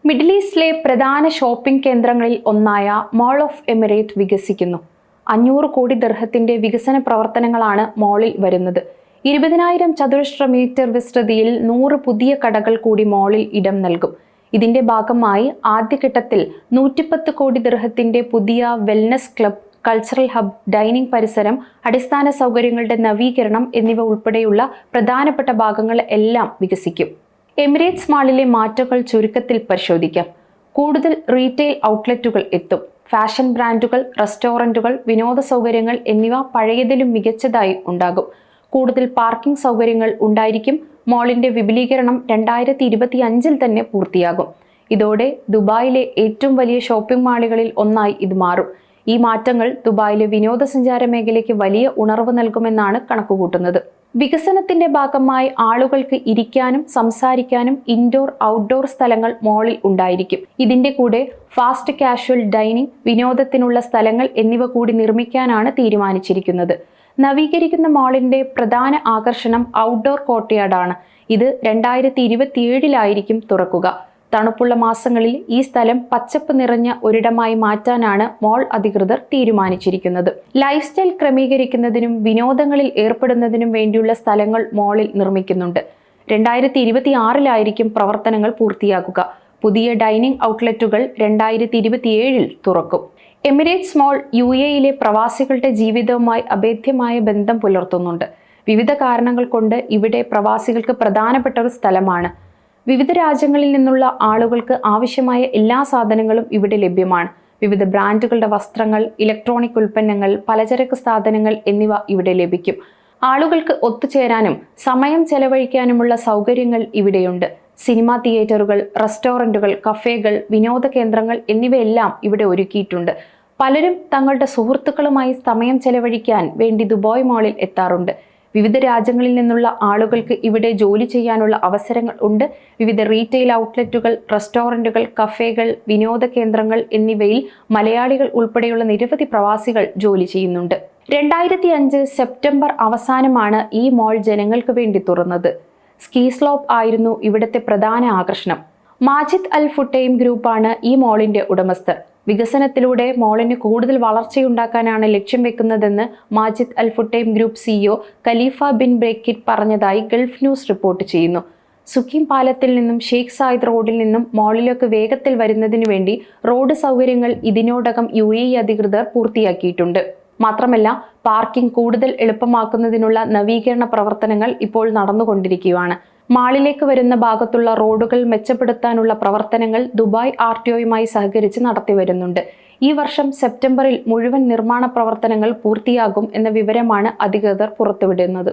Middle ഈസ്റ്റിലെ പ്രധാന shopping കേന്ദ്രങ്ങളിൽ ഒന്നായ മാൾ ഓഫ് എമിറേറ്റ് വികസിക്കുന്നു. 500 കോടി ദിർഹത്തിന്റെ വികസന പ്രവർത്തനങ്ങളാണ് മാളിൽ വരുന്നത്. 20,000 ചതുരശ്ര മീറ്റർ വിസ്തൃതിയിൽ 100 പുതിയ കടകൾ കൂടി മാളിൽ ഇടം നൽകും. ഇതിന്റെ ഭാഗമായി ആദ്യഘട്ടത്തിൽ 110 കോടി ദിർഹത്തിന്റെ പുതിയ wellness club, cultural hub, dining പരിസരം, അടിസ്ഥാന സൗകര്യങ്ങളുടെ നവീകരണം എന്നിവ ഉൾപ്പെടെയുള്ള പ്രധാനപ്പെട്ട ഭാഗങ്ങൾ എല്ലാം വികസിക്കും. എമിറേറ്റ്സ് മാളിലെ മാറ്റങ്ങൾ ചുരുക്കത്തിൽ പരിശോധിക്കാം. കൂടുതൽ റീറ്റെയിൽ ഔട്ട്ലെറ്റുകൾ എത്തും. ഫാഷൻ ബ്രാൻഡുകൾ, റെസ്റ്റോറന്റുകൾ, വിനോദ സൗകര്യങ്ങൾ എന്നിവ പഴയതിലും മികച്ചതായി ഉണ്ടാകും. കൂടുതൽ പാർക്കിംഗ് സൗകര്യങ്ങൾ ഉണ്ടായിരിക്കും. മാളിന്റെ വിപുലീകരണം 2025 തന്നെ പൂർത്തിയാകും. ഇതോടെ ദുബായിലെ ഏറ്റവും വലിയ ഷോപ്പിംഗ് മാളുകളിൽ ഒന്നായി ഇത് മാറും. ഈ മാറ്റങ്ങൾ ദുബായിലെ വിനോദസഞ്ചാര മേഖലയ്ക്ക് വലിയ ഉണർവ് നൽകുമെന്നാണ് കണക്കുകൂട്ടുന്നത്. വികസനത്തിന്റെ ഭാഗമായി ആളുകൾക്ക് ഇരിക്കാനും സംസാരിക്കാനും ഇൻഡോർ ഔട്ട്ഡോർ സ്ഥലങ്ങൾ മാളിൽ ഉണ്ടായിരിക്കും. ഇതിന്റെ കൂടെ ഫാസ്റ്റ് കാഷ്വൽ ഡൈനിങ്, വിനോദത്തിനുള്ള സ്ഥലങ്ങൾ എന്നിവ കൂടി നിർമ്മിക്കാനാണ് തീരുമാനിച്ചിരിക്കുന്നത്. നവീകരിക്കുന്ന മാളിന്റെ പ്രധാന ആകർഷണം ഔട്ട്ഡോർ കോർട്ട്യാർഡാണ്. ഇത് 2027 തുറക്കുക. തണുപ്പുള്ള മാസങ്ങളിൽ ഈ സ്ഥലം പച്ചപ്പ് നിറഞ്ഞ ഒരിടമായി മാറ്റാനാണ് മാൾ അധികൃതർ തീരുമാനിച്ചിരിക്കുന്നത്. ലൈഫ് സ്റ്റൈൽ ക്രമീകരിക്കുന്നതിനും വിനോദങ്ങളിൽ ഏർപ്പെടുന്നതിനും വേണ്ടിയുള്ള സ്ഥലങ്ങൾ മാളിൽ നിർമ്മിക്കുന്നുണ്ട്. 2026 പ്രവർത്തനങ്ങൾ പൂർത്തിയാക്കുക. പുതിയ ഡൈനിങ് ഔട്ട്ലെറ്റുകൾ 2027 തുറക്കും. എമിറേറ്റ്സ് മാൾ UAE പ്രവാസികളുടെ ജീവിതവുമായി അഭേദ്യമായ ബന്ധം പുലർത്തുന്നുണ്ട്. വിവിധ കാരണങ്ങൾ കൊണ്ട് ഇവിടെ പ്രവാസികൾക്ക് പ്രധാനപ്പെട്ട ഒരു സ്ഥലമാണ്. വിവിധ രാജ്യങ്ങളിൽ നിന്നുള്ള ആളുകൾക്ക് ആവശ്യമായ എല്ലാ സാധനങ്ങളും ഇവിടെ ലഭ്യമാണ്. വിവിധ ബ്രാൻഡുകളുടെ വസ്ത്രങ്ങൾ, ഇലക്ട്രോണിക് ഉൽപ്പന്നങ്ങൾ, പലചരക്ക് സാധനങ്ങൾ എന്നിവ ഇവിടെ ലഭിക്കും. ആളുകൾക്ക് ഒത്തുചേരാനും സമയം ചെലവഴിക്കാനുമുള്ള സൗകര്യങ്ങൾ ഇവിടെയുണ്ട്. സിനിമാ തിയേറ്ററുകൾ, റെസ്റ്റോറന്റുകൾ, കഫേകൾ, വിനോദ കേന്ദ്രങ്ങൾ എന്നിവയെല്ലാം ഇവിടെ ഒരുക്കിയിട്ടുണ്ട്. പലരും തങ്ങളുടെ സുഹൃത്തുക്കളുമായി സമയം ചെലവഴിക്കാൻ വേണ്ടി ദുബായ് മാളിൽ എത്താറുണ്ട്. വിവിധ രാജ്യങ്ങളിൽ നിന്നുള്ള ആളുകൾക്ക് ഇവിടെ ജോലി ചെയ്യാനുള്ള അവസരങ്ങൾ ഉണ്ട്. വിവിധ റീറ്റെയിൽ ഔട്ട്ലെറ്റുകൾ, റെസ്റ്റോറന്റുകൾ, കഫേകൾ, വിനോദ കേന്ദ്രങ്ങൾ എന്നിവയിൽ മലയാളികൾ ഉൾപ്പെടെയുള്ള നിരവധി പ്രവാസികൾ ജോലി ചെയ്യുന്നുണ്ട്. 2005 സെപ്റ്റംബർ അവസാനമാണ് ഈ മാൾ ജനങ്ങൾക്ക് വേണ്ടി തുറന്നത്. സ്കീ സ്ലോപ്പ് ആയിരുന്നു ഇവിടുത്തെ പ്രധാന ആകർഷണം. മാജിദ് അൽ ഫുട്ടൈം ഗ്രൂപ്പാണ് ഈ മാളിന്റെ ഉടമസ്ഥർ. വികസനത്തിലൂടെ മാളിന് കൂടുതൽ വളർച്ചയുണ്ടാക്കാനാണ് ലക്ഷ്യം വെക്കുന്നതെന്ന് മാജിദ് അൽ ഫുട്ടൈം ഗ്രൂപ്പ് CEO ഖലീഫ ബിൻ ബ്രേക്കിറ്റ് പറഞ്ഞതായി ഗൾഫ് ന്യൂസ് റിപ്പോർട്ട് ചെയ്യുന്നു. സുഖീം പാലത്തിൽ നിന്നും ഷെയ്ഖ് സായിദ് റോഡിൽ നിന്നും മാളിലേക്ക് വേഗത്തിൽ വരുന്നതിന് വേണ്ടി റോഡ് സൗകര്യങ്ങൾ ഇതിനോടകം UAE അധികൃതർ പൂർത്തിയാക്കിയിട്ടുണ്ട്. മാത്രമല്ല, പാർക്കിംഗ് കൂടുതൽ എളുപ്പമാക്കുന്നതിനുള്ള നവീകരണ പ്രവർത്തനങ്ങൾ ഇപ്പോൾ നടന്നുകൊണ്ടിരിക്കുകയാണ്. മാളിലേക്ക് വരുന്ന ഭാഗത്തുള്ള റോഡുകൾ മെച്ചപ്പെടുത്താനുള്ള പ്രവർത്തനങ്ങൾ ദുബായ് RTOയുമായി സഹകരിച്ച് നടത്തി വരുന്നുണ്ട്. ഈ വർഷം സെപ്റ്റംബറിൽ മുഴുവൻ നിർമ്മാണ പ്രവർത്തനങ്ങൾ പൂർത്തിയാകും എന്ന വിവരമാണ് അധികൃതർ പുറത്തുവിടുന്നത്.